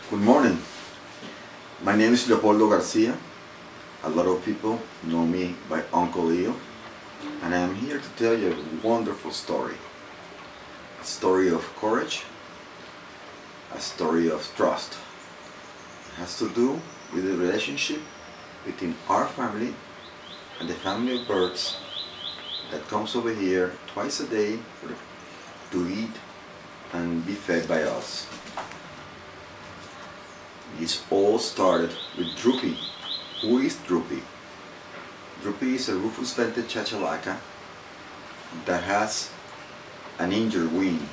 Good morning. My name is Leopoldo Garcia. A lot of people know me by Uncle Leo, and I am here to tell you a wonderful story. A story of courage, a story of trust. It has to do with the relationship between our family and the family of birds that comes over here twice a day to eat and be fed by us. This all started with Droopy. Who is Droopy? Droopy is a rufous-vented chachalaca that has an injured wing,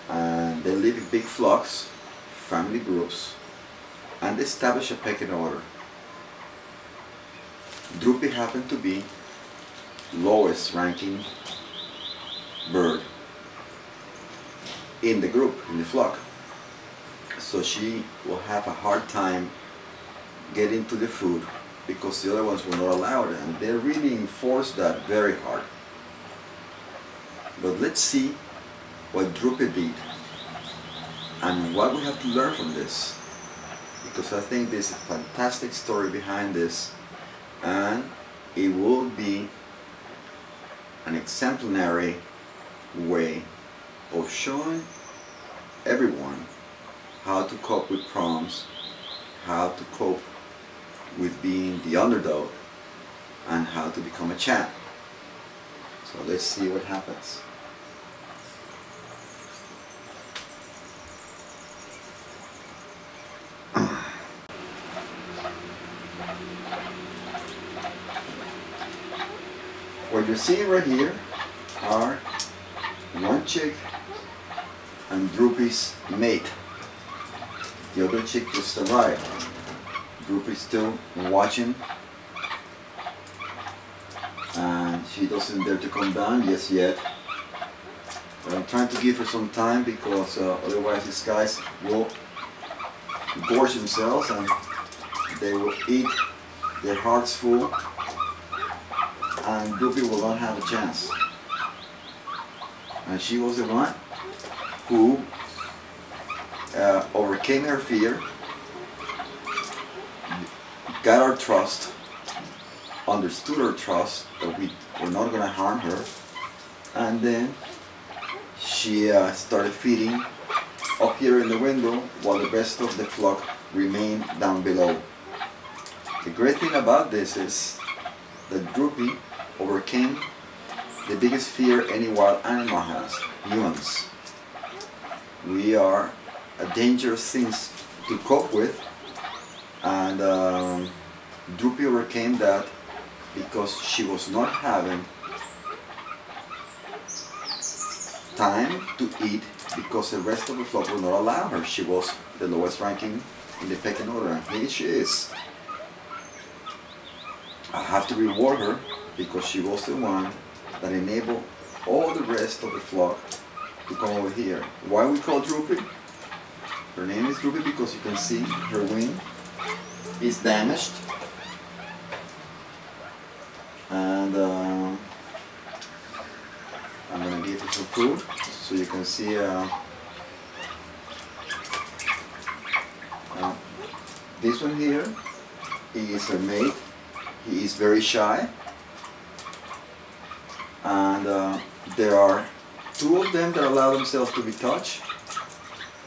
and they live in big flocks, family groups, and establish a pecking order. Droopy happened to be lowest ranking bird in the group, in the flock. So she will have a hard time getting to the food because the other ones were not allowed, and they really enforced that very hard. But let's see what Droopy did and what we have to learn from this, because I think there's a fantastic story behind this, and it will be an exemplary way of showing everyone how to cope with problems, how to cope with being the underdog, and how to become a champ. So let's see what happens. What you're seeing right here are one chick and Droopy's mate. The other chick just arrived. Droopy's still watching, and she doesn't dare to come down just yet. But I'm trying to give her some time, because otherwise these guys will gorge themselves and they will eat their hearts full, and Droopy will not have a chance. And she was the one who overcame her fear, got our trust, understood our trust that we were not going to harm her, and then she started feeding up here in the window while the rest of the flock remained down below. The great thing about this is that Droopy overcame the biggest fear any wild animal has: humans. We are a dangerous thing to cope with, and Droopy overcame that because she was not having time to eat because the rest of the flock would not allow her. She was the lowest ranking in the pecking order, and here she is. I have to reward her because she was the one that enabled all the rest of the flock to come over here. Why we call Droopy? Her name is Droopy because you can see her wing is damaged, and I'm going to give her some food so you can see this one here is her mate. He is very shy, and there are two of them that allow themselves to be touched,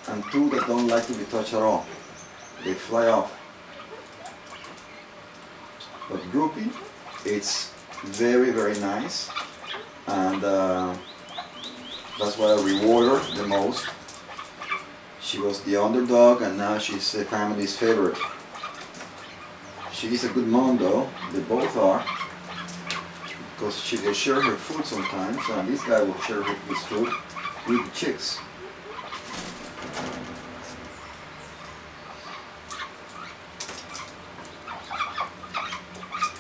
and two that don't like to be touched at all. They fly off. But Droopy, it's very, very nice, and that's why I reward her the most. She was the underdog, and now she's the family's favorite. She's a good mom though, they both are, because she will share her food sometimes, and this guy will share his food with the chicks.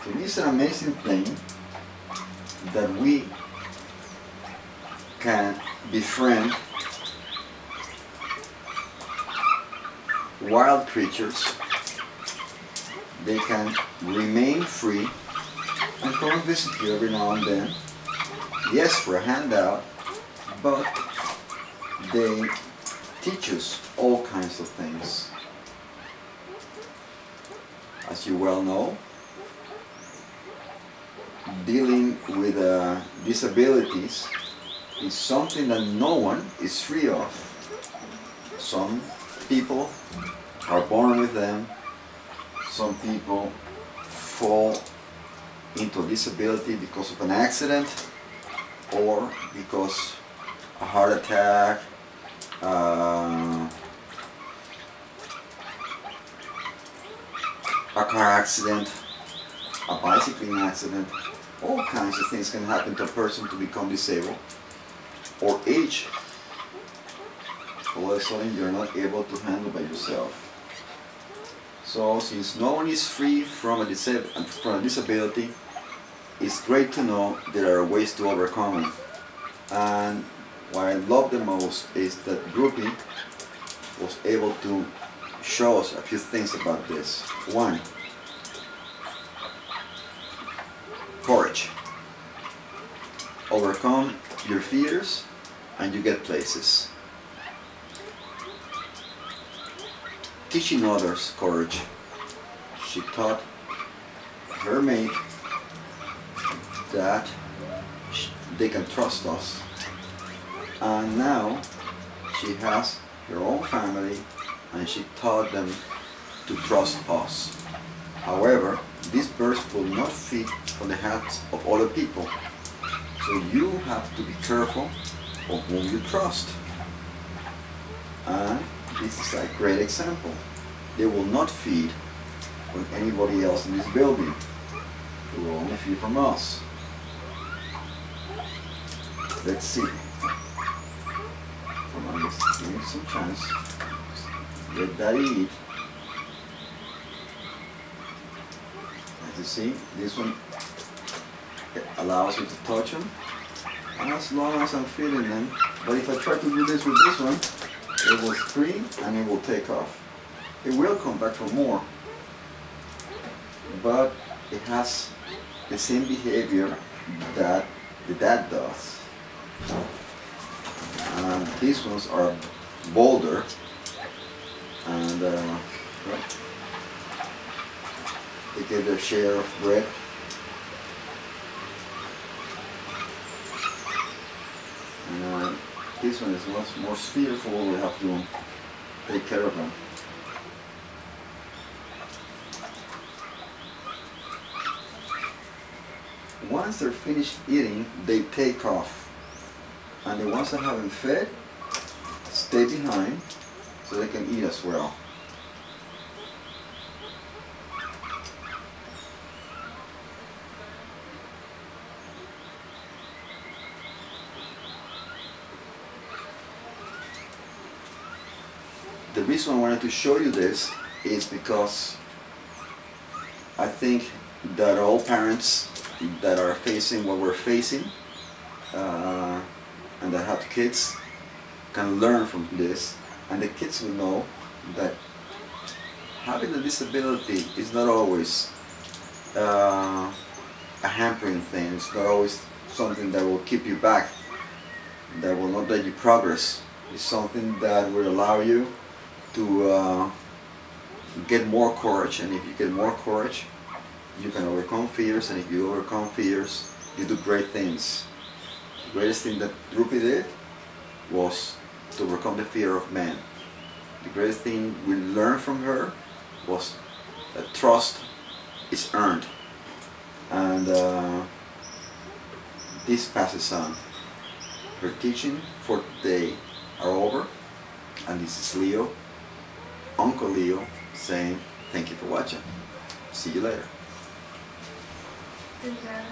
It is an amazing thing that we can befriend wild creatures. They can remain free and come and visit you every now and then. Yes, for a handout, but they teaches all kinds of things. As you well know, dealing with disabilities is something that no one is free of. Some people are born with them, some people fall into disability because of an accident or because a heart attack, a car accident, a bicycling accident. All kinds of things can happen to a person to become disabled, or age. All of a sudden you're not able to handle by yourself. So since no one is free from a disability, it's great to know there are ways to overcome it. And what I love the most is that DROOPY was able to show us a few things about this. One, courage. Overcome your fears and you get places. Teaching others courage. She taught her mate that they can trust us. And now she has her own family and she taught them to trust us. However, these birds will not feed on the hands of other people. So you have to be careful of whom you trust. And this is a great example. They will not feed on anybody else in this building. They will only feed from us. Let's see. Come on, let's give me some chance. Let Daddy eat. As you see, this one allows me to touch them as long as I'm feeding them. But if I try to do this with this one, it will scream and it will take off. It will come back for more, but it has the same behavior that the dad does. And these ones are bolder and they get their share of bread. And this one is much more fearful. We have to take care of them. Once they're finished eating, they take off. And the ones that haven't fed stay behind so they can eat as well. The reason I wanted to show you this is because I think that all parents that are facing what we're facing and that have kids can learn from this, and the kids will know that having a disability is not always a hampering thing. It's not always something that will keep you back, that will not let you progress. It's something that will allow you to get more courage, and if you get more courage, you can overcome fears, and if you overcome fears, you do great things. The greatest thing that DROOPY did was to overcome the fear of man. The greatest thing we learned from her was that trust is earned, and this passes on. Her teaching for today are over, and this is Leo, Uncle Leo, saying thank you for watching. See you later. Yeah.